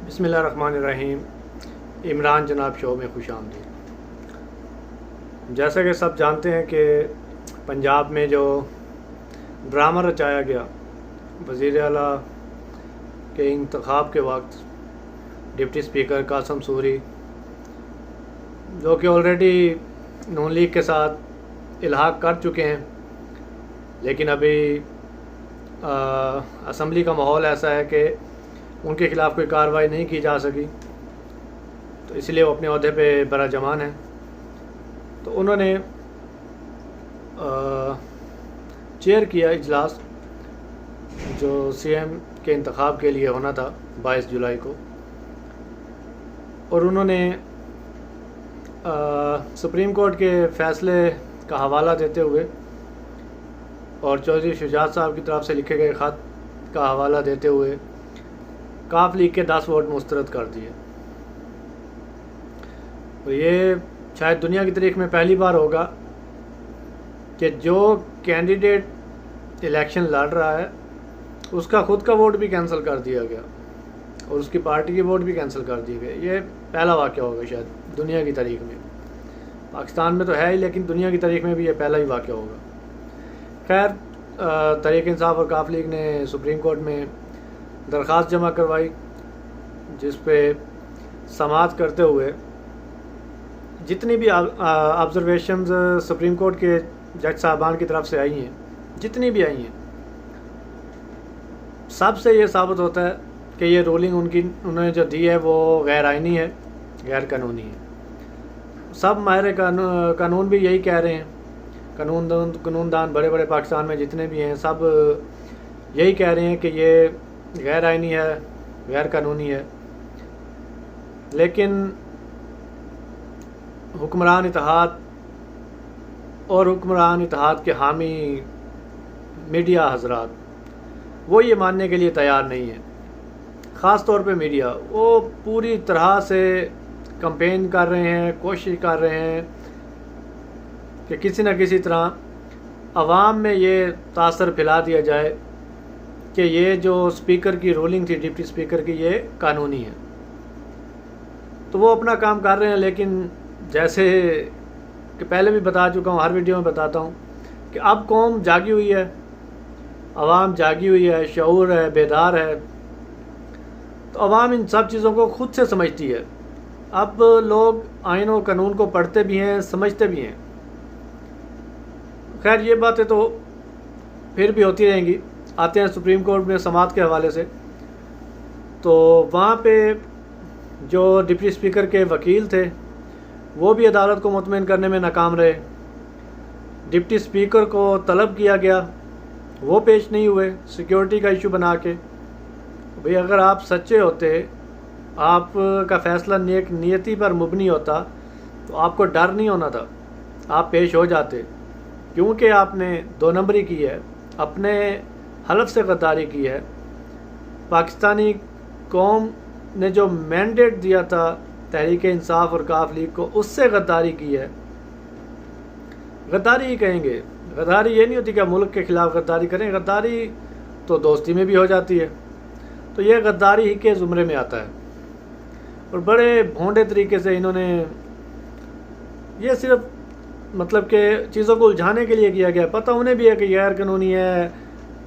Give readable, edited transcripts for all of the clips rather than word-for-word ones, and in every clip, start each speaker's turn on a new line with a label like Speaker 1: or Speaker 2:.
Speaker 1: बिस्मिल्लाहिर्रहमानिर्रहीम। इमरान जनाब शो में खुश आमदीद। जैसा कि सब जानते हैं कि पंजाब में जो ड्रामा रचाया गया वज़ीर आला के इंतखाब के वक्त डिप्टी स्पीकर कासम सूरी, जो कि ऑलरेडी नून लीग के साथ इल्हाक कर चुके हैं, लेकिन अभी असम्बली का माहौल ऐसा है कि उनके ख़िलाफ़ कोई कार्रवाई नहीं की जा सकी, तो इसलिए वो अपने ओहदे पे बराजमान हैं। तो उन्होंने चेयर किया इजलास जो सीएम के इंतखाब के लिए होना था 22 जुलाई को, और उन्होंने सुप्रीम कोर्ट के फ़ैसले का हवाला देते हुए और चौधरी शुजात साहब की तरफ से लिखे गए ख़त का हवाला देते हुए काफ लीग के 10 वोट मुस्तरद कर दिए। तो ये शायद दुनिया की तारीख में पहली बार होगा कि जो कैंडिडेट इलेक्शन लड़ रहा है उसका ख़ुद का वोट भी कैंसिल कर दिया गया और उसकी पार्टी के वोट भी कैंसिल कर दिए गए। ये पहला वाक़या होगा शायद दुनिया की तारीख में। पाकिस्तान में तो है ही, लेकिन दुनिया की तारीख में भी ये पहला ही वाक़या होगा। खैर, तहरीक इंसाफ और काफ लीग ने सुप्रीम कोर्ट में दरख्वास्त जमा करवाई, जिस पे समाअत करते हुए जितनी भी ऑब्जर्वेशंस सुप्रीम कोर्ट के जज साहबान की तरफ से आई हैं, जितनी भी आई हैं, सब से ये साबित होता है कि ये रूलिंग उन्होंने जो दी है वो गैर आइनी है, गैर कानूनी है। सब माहिर कानून भी यही कह रहे हैं, कानूनदान बड़े बड़े पाकिस्तान में जितने भी हैं सब यही कह रहे हैं कि ये गैर आइनी है, गैर कानूनी है। लेकिन हुक्मरान इत्तेहाद और हुक्मरान इत्तेहाद के हामी मीडिया हजरात वो ये मानने के लिए तैयार नहीं है। ख़ास तौर पे मीडिया वो पूरी तरह से कैंपेन कर रहे हैं, कोशिश कर रहे हैं कि किसी न किसी तरह आवाम में ये तासर फैला दिया जाए कि ये जो स्पीकर की रूलिंग थी, डिप्टी स्पीकर की, ये कानूनी है। तो वो अपना काम कर रहे हैं, लेकिन जैसे कि पहले भी बता चुका हूँ, हर वीडियो में बताता हूँ कि अब कौम जागी हुई है, आवाम जागी हुई है, शऊर है, बेदार है। तो आवाम इन सब चीज़ों को खुद से समझती है। अब लोग आइन और कानून को पढ़ते भी हैं, समझते भी हैं। खैर, ये बातें तो फिर भी होती रहेंगी। आते हैं सुप्रीम कोर्ट में समाअत के हवाले से, तो वहाँ पे जो डिप्टी स्पीकर के वकील थे वो भी अदालत को मुतमईन करने में नाकाम रहे। डिप्टी स्पीकर को तलब किया गया, वो पेश नहीं हुए, सिक्योरिटी का इशू बना के। भाई, अगर आप सच्चे होते, आपका फ़ैसला नेक नियति पर मुबनी होता, तो आपको डर नहीं होना था, आप पेश हो जाते। क्योंकि आपने 2 नंबरी की है, अपने हलफ से गद्दारी की है। पाकिस्तानी कौम ने जो मैंडेट दिया था तहरीक इंसाफ और काफ लीग को, उससे गद्दारी की है। गद्दारी ही कहेंगे। गद्दारी ये नहीं होती कि मुल्क के ख़िलाफ़ गद्दारी करें, गद्दारी तो दोस्ती में भी हो जाती है। तो ये गद्दारी ही के ज़ुमरे में आता है और बड़े भोंडे तरीके से इन्होंने ये सिर्फ मतलब कि चीज़ों को उलझाने के लिए किया गया। पता उन्हें भी है कि गैर कानूनी है,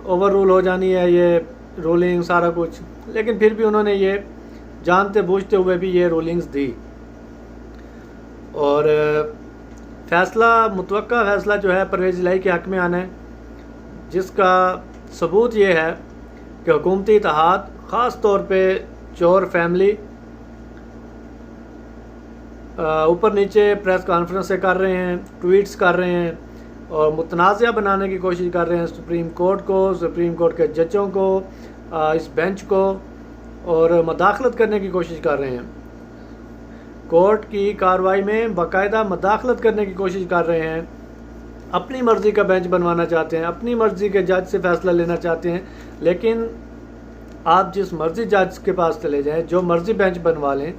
Speaker 1: ओवर रूल हो जानी है ये रूलिंग, सारा कुछ, लेकिन फिर भी उन्होंने ये जानते बूझते हुए भी ये रूलिंग्स दी। और फ़ैसला, मुतवक्का फ़ैसला जो है परवेज़ इलाही के हक़ में आना है, जिसका सबूत ये है कि हुकूमती इत्तेहाद ख़ास तौर पे चोर फैमिली ऊपर नीचे प्रेस कॉन्फ्रेंस से कर रहे हैं, ट्वीट्स कर रहे हैं और मुतनाज़ा बनाने की कोशिश कर रहे हैं सुप्रीम कोर्ट को, सुप्रीम कोर्ट के जजों को, इस बेंच को, और मदाखलत करने की कोशिश कर रहे हैं। कोर्ट की कार्रवाई में बाकायदा मदाखलत करने की कोशिश कर रहे हैं। अपनी मर्ज़ी का बेंच बनवाना चाहते हैं, अपनी मर्ज़ी के जज से फ़ैसला लेना चाहते हैं। लेकिन आप जिस मर्ज़ी जज के पास चले जाएं, जो मर्ज़ी बेंच बनवा लें,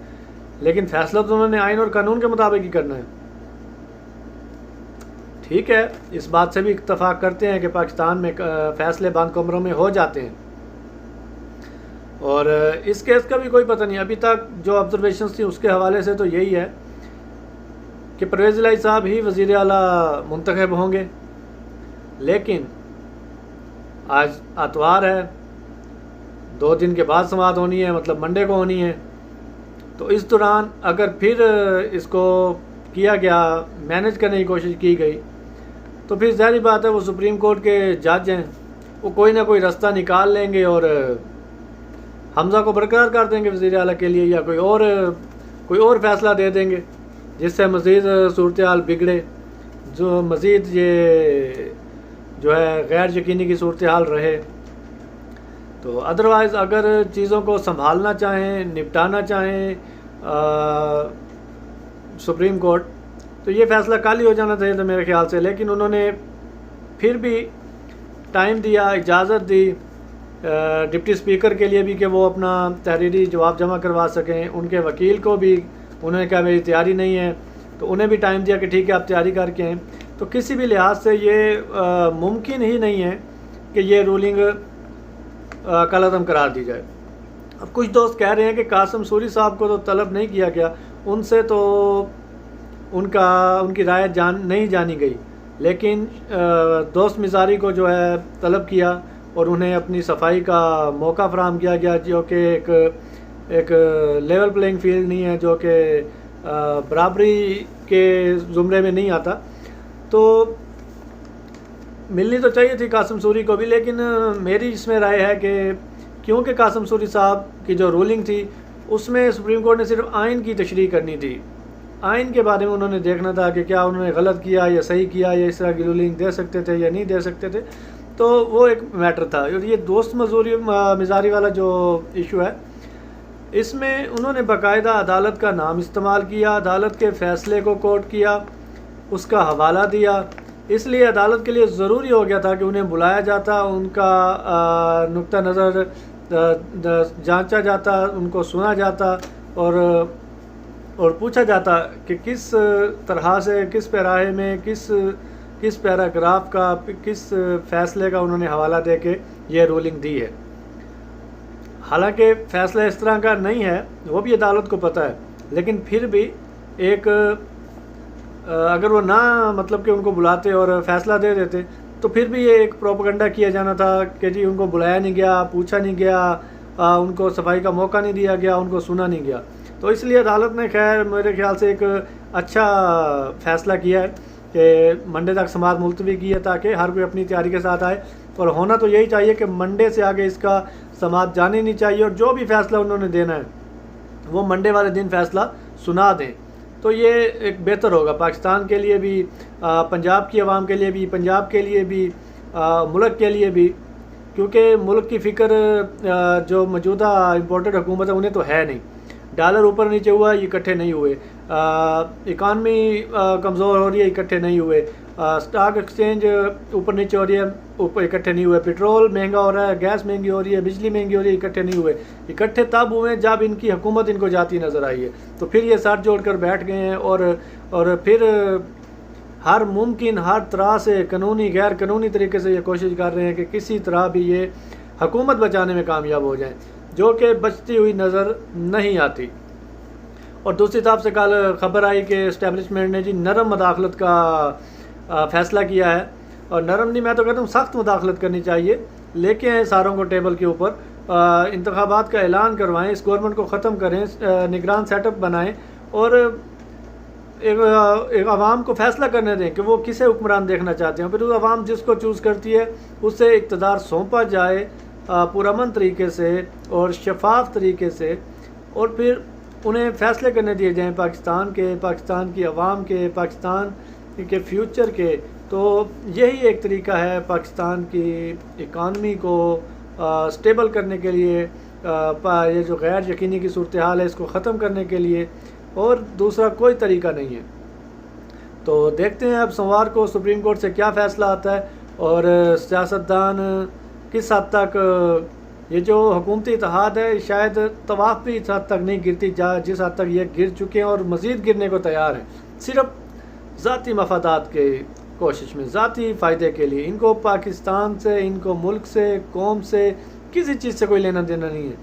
Speaker 1: लेकिन फ़ैसला तो उन्होंने आइन और कानून के मुताबिक ही करना है। ठीक है, इस बात से भी इत्तफाक करते हैं कि पाकिस्तान में फ़ैसले बंद कमरों में हो जाते हैं, और इस केस का भी कोई पता नहीं। अभी तक जो ऑब्जर्वेशंस थी उसके हवाले से तो यही है कि परवेज़ इलाही साहब ही वज़ीर आला मुंतखब होंगे, लेकिन आज आतवार है, 2 दिन के बाद समाअत होनी है, मतलब मंडे को होनी है। तो इस दौरान अगर फिर इसको किया गया, मैनेज करने की कोशिश की गई, तो फिर ज़ाहिर बात है वो सुप्रीम कोर्ट के जज हैं, वो कोई ना कोई रास्ता निकाल लेंगे और हमज़ा को बरकरार कर देंगे वज़ीर आला के लिए, या कोई और फ़ैसला दे देंगे जिससे मज़ीद सूरत हाल बिगड़े, जो मज़ीद ये जो है गैर यकीनी की सूरत हाल रहे। तो अदरवाइज़ अगर चीज़ों को संभालना चाहें, निपटाना चाहें सुप्रीम कोर्ट, तो ये फ़ैसला कल ही हो जाना चाहिए था मेरे ख्याल से। लेकिन उन्होंने फिर भी टाइम दिया, इजाज़त दी डिप्टी स्पीकर के लिए भी कि वो अपना तहरीरी जवाब जमा करवा सकें। उनके वकील को भी उन्होंने कहा मेरी तैयारी नहीं है, तो उन्हें भी टाइम दिया कि ठीक है आप तैयारी करके आएँ। तो किसी भी लिहाज से ये मुमकिन ही नहीं है कि ये रूलिंग कल अदम करार दी जाए। अब कुछ दोस्त कह रहे हैं कि कासिम सूरी साहब को तो तलब नहीं किया गया, उनसे तो उनकी राय नहीं जानी गई, लेकिन दोस्त मिजारी को जो है तलब किया और उन्हें अपनी सफाई का मौका फराहम किया गया, जो कि एक लेवल प्लेइंग फील्ड नहीं है, जो कि बराबरी के ज़ुमरे में नहीं आता। तो मिलनी तो चाहिए थी कासिम सूरी को भी, लेकिन मेरी इसमें राय है कि क्योंकि कासिम सूरी साहब की जो रूलिंग थी उसमें सुप्रीम कोर्ट ने सिर्फ आइन की तशरीह करनी थी, आइन के बारे में उन्होंने देखना था कि क्या उन्होंने गलत किया या सही किया, या इस तरह की रूलिंग दे सकते थे या नहीं दे सकते थे। तो वो एक मैटर था। और ये दोस्त मिजारी वाला जो इशू है, इसमें उन्होंने बाकायदा अदालत का नाम इस्तेमाल किया, अदालत के फ़ैसले को कोट किया, उसका हवाला दिया। इसलिए अदालत के लिए ज़रूरी हो गया था कि उन्हें बुलाया जाता, उनका नुक्ता नज़र जांचा जाता, उनको सुना जाता और पूछा जाता कि किस तरह से, किस पैराहे में, किस पैराग्राफ का, किस फ़ैसले का उन्होंने हवाला दे के ये रूलिंग दी है। हालांकि फ़ैसला इस तरह का नहीं है, वो भी अदालत को पता है, लेकिन फिर भी एक अगर वो ना मतलब कि उनको बुलाते और फ़ैसला दे देते, तो फिर भी ये एक प्रोपेगेंडा किया जाना था कि जी उनको बुलाया नहीं गया, पूछा नहीं गया, उनको सफाई का मौका नहीं दिया गया, उनको सुना नहीं गया। तो इसलिए अदालत ने खैर मेरे ख्याल से एक अच्छा फ़ैसला किया है कि मंडे तक समाअत मुलतवी की है, ताकि हर कोई अपनी तैयारी के साथ आए। और होना तो यही चाहिए कि मंडे से आगे इसका समाअत जानी नहीं चाहिए, और जो भी फ़ैसला उन्होंने देना है वो मंडे वाले दिन फ़ैसला सुना दें। तो ये एक बेहतर होगा पाकिस्तान के लिए भी, पंजाब की आवाम के लिए भी, पंजाब के लिए भी, मुल्क के लिए भी, क्योंकि मुल्क की फ़िक्र जो मौजूदा इम्पोर्टेड हुकूमत है उन्हें तो है नहीं। डॉलर ऊपर नीचे हुआ, ये इकट्ठे नहीं हुए, इकानमी कमज़ोर हो रही है, इकट्ठे नहीं हुए, स्टॉक एक्सचेंज ऊपर नीचे हो रही है, ऊपर इकट्ठे नहीं हुए, पेट्रोल महंगा हो रहा है, गैस महंगी हो रही है, बिजली महंगी हो रही है, इकट्ठे नहीं हुए। इकट्ठे तब हुए जब इनकी हुकूमत इनको जाती नज़र आई है। तो फिर ये सर जोड़ कर बैठ गए हैं और फिर हर मुमकिन, हर तरह से कानूनी गैर कानूनी तरीके से ये कोशिश कर रहे हैं कि किसी तरह भी ये हुकूमत बचाने में कामयाब हो जाएँ, जो कि बचती हुई नज़र नहीं आती। और दूसरी तरफ से कल खबर आई कि इस्टेब्लिशमेंट ने जी नरम मुदाखलत का फ़ैसला किया है, और नरम नहीं, मैं तो कहता हूँ सख्त मुदाखलत करनी चाहिए। लेके आए सारों को टेबल के ऊपर, इंतखाबात का ऐलान करवाएं, इस गवर्नमेंट को ख़त्म करें, निगरान सेटअप बनाएं, और एक आवाम को फ़ैसला करने दें कि वो किसे हुक्मरान देखना चाहते हैं। फिर उस आवाम जिसको चूज़ करती है उससे इक़्तिदार सौंपा जाए पुरअमन तरीके से और शफाफ तरीके से, और फिर उन्हें फ़ैसले करने दिए जाएँ पाकिस्तान के, पाकिस्तान की आवाम के, पाकिस्तान के फ्यूचर के। तो यही एक तरीका है पाकिस्तान की इकानमी को स्टेबल करने के लिए, ये जो गैर यकीनी की सूरत हाल है इसको ख़त्म करने के लिए, और दूसरा कोई तरीका नहीं है। तो देखते हैं अब सोमवार को सुप्रीम कोर्ट से क्या फ़ैसला आता है, और सियासतदान किस हद तक, ये जो हुकूमती इत्तेहाद है शायद तवाफ़ भी इस हद तक नहीं गिरती जिस हद तक ये गिर चुके हैं, और मज़ीद गिरने को तैयार हैं, सिर्फ ज़ाती मफादात के कोशिश में, ज़ाती फ़ायदे के लिए। इनको पाकिस्तान से, इनको मुल्क से, कौम से, किसी चीज़ से कोई लेना देना नहीं है।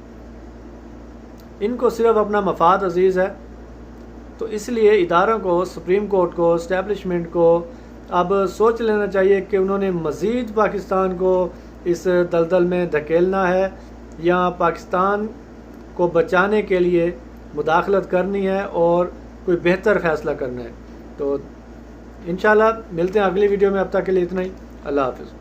Speaker 1: इनको सिर्फ अपना मफाद अजीज़ है। तो इसलिए इदारों को, सुप्रीम कोर्ट को, इस्टेब्लिशमेंट को अब सोच लेना चाहिए कि उन्होंने मज़ीद पाकिस्तान को इस दलदल में धकेलना है या पाकिस्तान को बचाने के लिए मुदाखलत करनी है और कोई बेहतर फ़ैसला करना है। तो इंशाल्लाह मिलते हैं अगली वीडियो में। अब तक के लिए इतना ही। अल्लाह हाफ़िज़।